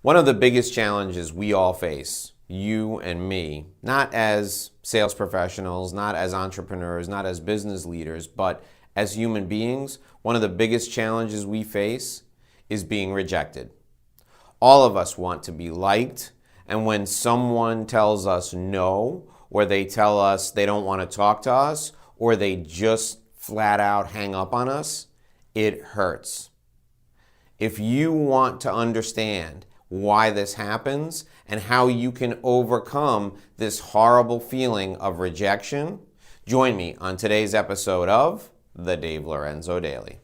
One of the biggest challenges we all face, you and me, not as sales professionals, not as entrepreneurs, not as business leaders, but as human beings, one of the biggest challenges we face is being rejected. All of us want to be liked, and when someone tells us no, or they tell us they don't want to talk to us, or they just flat out hang up on us, it hurts. If you want to understand why this happens and how you can overcome this horrible feeling of rejection, join me on today's episode of The Dave Lorenzo Daily.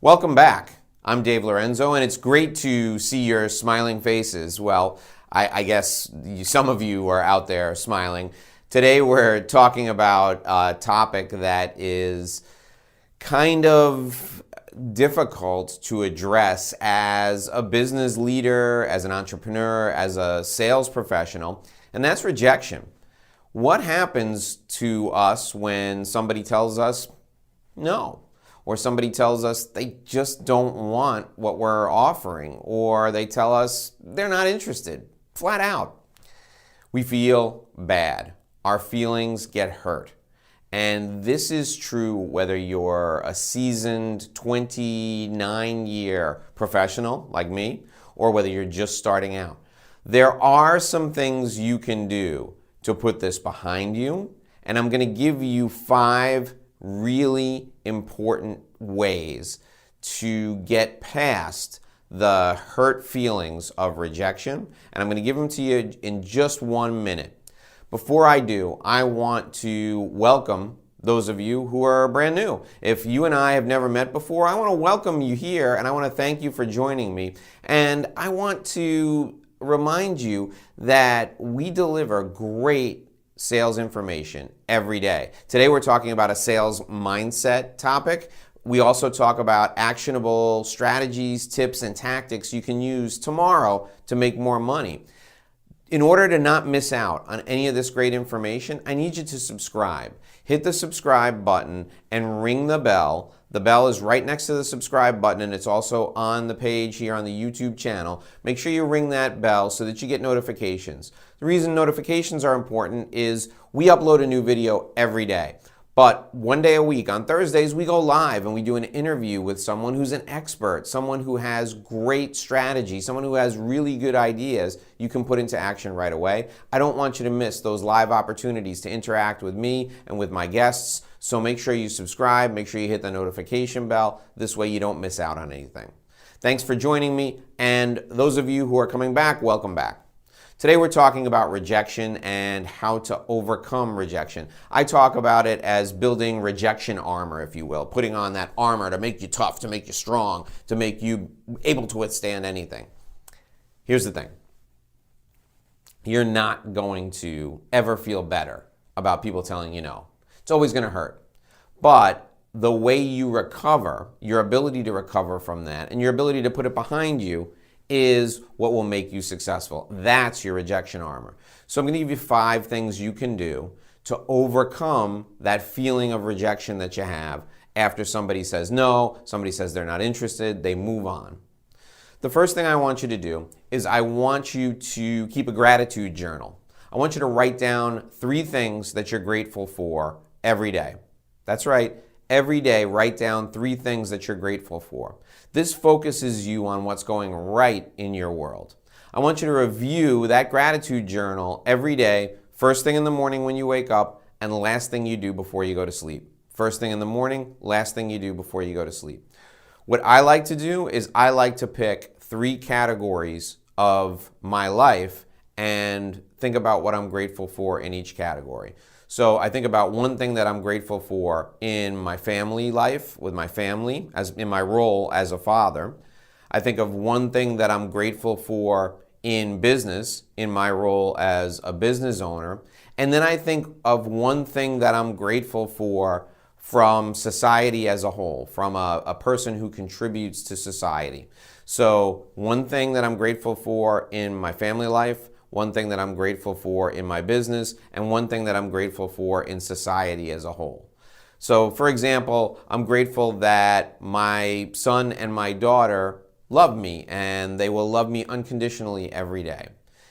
Welcome back. I'm Dave Lorenzo, and it's great to see your smiling faces. Well, I guess some of you are out there smiling. Today we're talking about a topic that is kind of difficult to address as a business leader, as an entrepreneur, as a sales professional, and that's rejection. What happens to us when somebody tells us no? Or somebody tells us they just don't want what we're offering, or they tell us they're not interested, flat out. We feel bad. Our feelings get hurt. And this is true whether you're a seasoned 29-year professional like me, or whether you're just starting out. There are some things you can do to put this behind you, and I'm going to give you 5 really important ways to get past the hurt feelings of rejection, and I'm going to give them to you in just 1 minute. Before I do, I want to welcome those of you who are brand new. If you and I have never met before, I want to welcome you here, and I want to thank you for joining me. And I want to remind you that we deliver great sales information every day. Today we're talking about a sales mindset topic. We also talk about actionable strategies, tips, and tactics you can use tomorrow to make more money. In order to not miss out on any of this great information, I need you to subscribe. Hit the subscribe button and ring the bell. The bell is right next to the subscribe button, and it's also on the page here on the YouTube channel. Make sure you ring that bell so that you get notifications. The reason notifications are important is we upload a new video every day. But 1 day a week, on Thursdays, we go live and we do an interview with someone who's an expert, someone who has great strategy, someone who has really good ideas you can put into action right away. I don't want you to miss those live opportunities to interact with me and with my guests. So make sure you subscribe, make sure you hit the notification bell. This way you don't miss out on anything. Thanks for joining me, and those of you who are coming back, welcome back. Today we're talking about rejection and how to overcome rejection. I talk about it as building rejection armor, if you will, putting on that armor to make you tough, to make you strong, to make you able to withstand anything. Here's the thing. You're not going to ever feel better about people telling you no. It's always going to hurt. But the way you recover, your ability to recover from that, and your ability to put it behind you is what will make you successful. That's your rejection armor. So I'm going to give you 5 things you can do to overcome that feeling of rejection that you have after somebody says no, somebody says they're not interested, they move on. The first thing I want you to do is I want you to keep a gratitude journal. I want you to write down 3 things that you're grateful for every day. That's right. Every day, write down 3 things that you're grateful for. This focuses you on what's going right in your world. I want you to review that gratitude journal every day, first thing in the morning when you wake up, and the last thing you do before you go to sleep. First thing in the morning, last thing you do before you go to sleep. What I like to do is I like to pick 3 categories of my life and think about what I'm grateful for in each category. So I think about one thing that I'm grateful for in my family life, with my family, as in my role as a father. I think of one thing that I'm grateful for in business, in my role as a business owner. And then I think of one thing that I'm grateful for from society as a whole, from a person who contributes to society. So one thing that I'm grateful for in my family life, one thing that I'm grateful for in my business, and one thing that I'm grateful for in society as a whole. So for example, I'm grateful that my son and my daughter love me and they will love me unconditionally every day.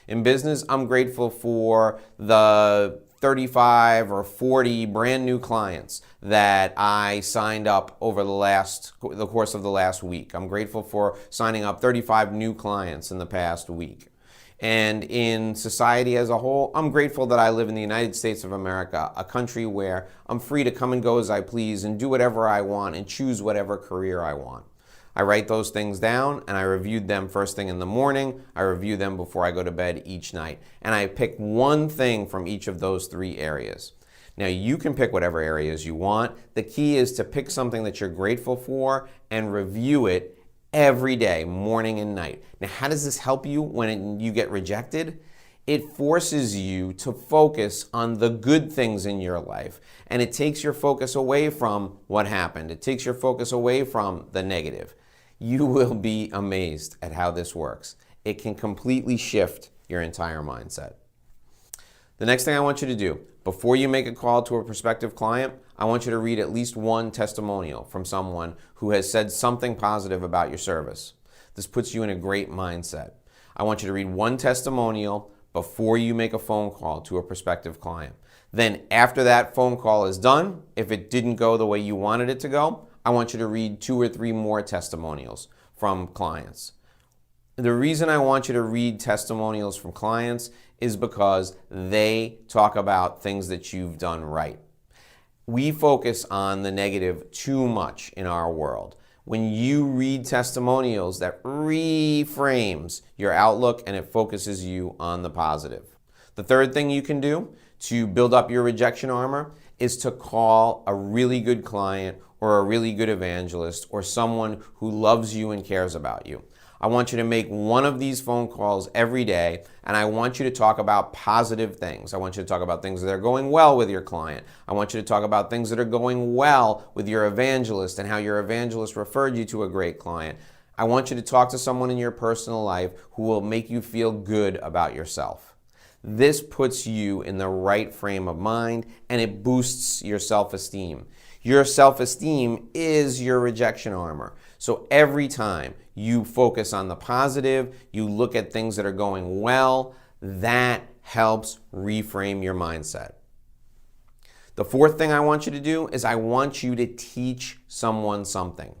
In business, I'm grateful for the 35 or 40 brand new clients that I signed up over the course of the last week. I'm grateful for signing up 35 new clients in the past week. And in society as a whole, I'm grateful that I live in the United States of America, a country where I'm free to come and go as I please and do whatever I want and choose whatever career I want. I write those things down and I reviewed them first thing in the morning. I review them before I go to bed each night. And I pick one thing from each of those 3 areas. Now you can pick whatever areas you want. The key is to pick something that you're grateful for and review it every day, morning and night. Now how does this help you when you get rejected? It forces you to focus on the good things in your life, and it takes your focus away from what happened. It takes your focus away from the negative. You will be amazed at how this works. It can completely shift your entire mindset. The next thing I want you to do, before you make a call to a prospective client, I want you to read at least one testimonial from someone who has said something positive about your service. This puts you in a great mindset. I want you to read one testimonial before you make a phone call to a prospective client. Then after that phone call is done, if it didn't go the way you wanted it to go, I want you to read 2 or 3 more testimonials from clients. The reason I want you to read testimonials from clients is because they talk about things that you've done right. We focus on the negative too much in our world. When you read testimonials, that reframes your outlook and it focuses you on the positive. The third thing you can do to build up your rejection armor is to call a really good client or a really good evangelist or someone who loves you and cares about you. I want you to make one of these phone calls every day, and I want you to talk about positive things. I want you to talk about things that are going well with your client. I want you to talk about things that are going well with your evangelist and how your evangelist referred you to a great client. I want you to talk to someone in your personal life who will make you feel good about yourself. This puts you in the right frame of mind, and it boosts your self-esteem. Your self-esteem is your rejection armor. So every time you focus on the positive, you look at things that are going well, that helps reframe your mindset. The fourth thing I want you to do is I want you to teach someone something.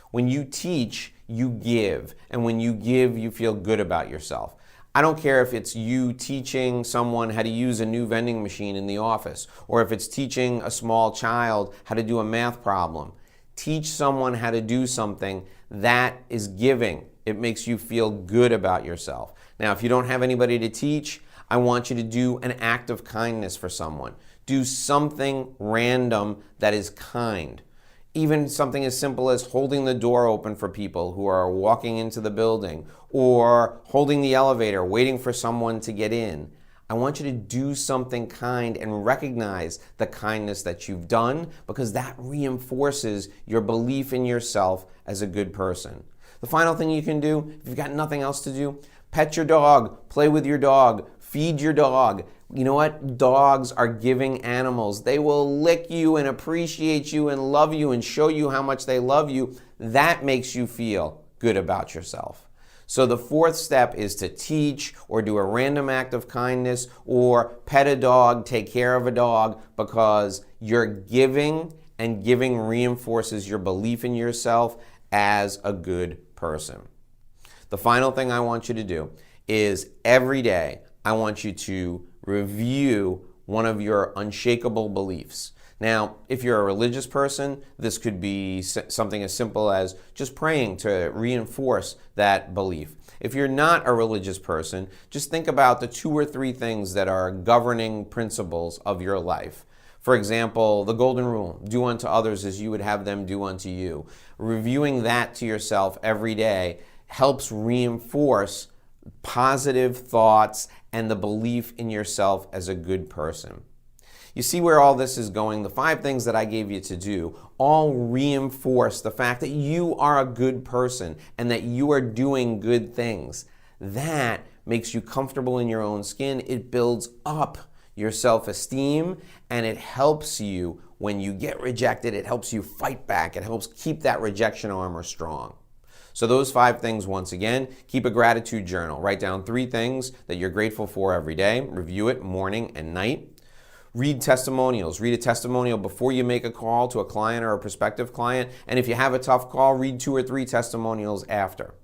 When you teach, you give. And when you give, you feel good about yourself. I don't care if it's you teaching someone how to use a new vending machine in the office, or if it's teaching a small child how to do a math problem. Teach someone how to do something that is giving. It makes you feel good about yourself. Now, if you don't have anybody to teach, I want you to do an act of kindness for someone. Do something random that is kind. Even something as simple as holding the door open for people who are walking into the building, or holding the elevator, waiting for someone to get in. I want you to do something kind and recognize the kindness that you've done, because that reinforces your belief in yourself as a good person. The final thing you can do, if you've got nothing else to do, pet your dog, play with your dog, feed your dog. You know what? Dogs are giving animals. They will lick you and appreciate you and love you and show you how much they love you. That makes you feel good about yourself. So the fourth step is to teach or do a random act of kindness or pet a dog, take care of a dog, because you're giving, and giving reinforces your belief in yourself as a good person. The final thing I want you to do is every day I want you to review one of your unshakable beliefs. Now, if you're a religious person, this could be something as simple as just praying to reinforce that belief. If you're not a religious person, just think about the 2 or 3 things that are governing principles of your life. For example, the golden rule, do unto others as you would have them do unto you. Reviewing that to yourself every day helps reinforce positive thoughts and the belief in yourself as a good person. You see where all this is going? The 5 things that I gave you to do all reinforce the fact that you are a good person and that you are doing good things. That makes you comfortable in your own skin. It builds up your self-esteem, and it helps you when you get rejected. It helps you fight back. It helps keep that rejection armor strong. So those 5 things, once again, keep a gratitude journal. Write down 3 things that you're grateful for every day. Review it morning and night. Read testimonials. Read a testimonial before you make a call to a client or a prospective client. And if you have a tough call, read 2 or 3 testimonials after.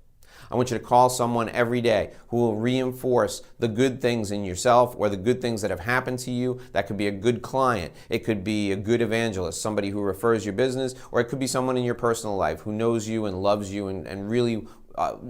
I want you to call someone every day who will reinforce the good things in yourself or the good things that have happened to you. That could be a good client. It could be a good evangelist, somebody who refers your business, or it could be someone in your personal life who knows you and loves you and really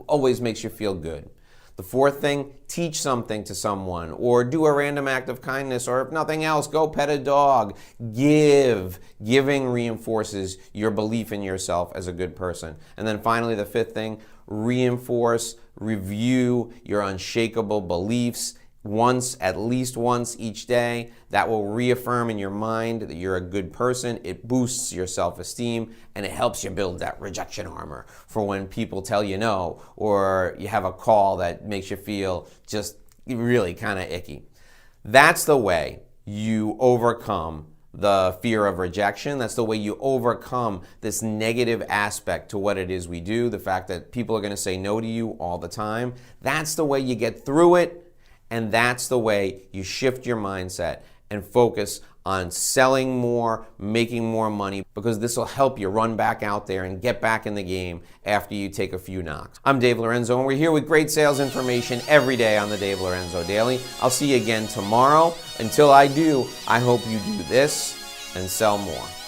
always makes you feel good. The 4th thing, teach something to someone or do a random act of kindness, or if nothing else, go pet a dog. Give. Giving reinforces your belief in yourself as a good person. And then finally, the 5th thing, reinforce, review your unshakable beliefs at least once each day. That will reaffirm in your mind that you're a good person. It boosts your self-esteem, and it helps you build that rejection armor for when people tell you no, or you have a call that makes you feel just really kind of icky. That's the way you overcome the fear of rejection. That's the way you overcome this negative aspect to what it is we do, the fact that people are going to say no to you all the time. That's the way you get through it. And that's the way you shift your mindset and focus on selling more, making more money, because this will help you run back out there and get back in the game after you take a few knocks. I'm Dave Lorenzo, and we're here with great sales information every day on the Dave Lorenzo Daily. I'll see you again tomorrow. Until I do, I hope you do this and sell more.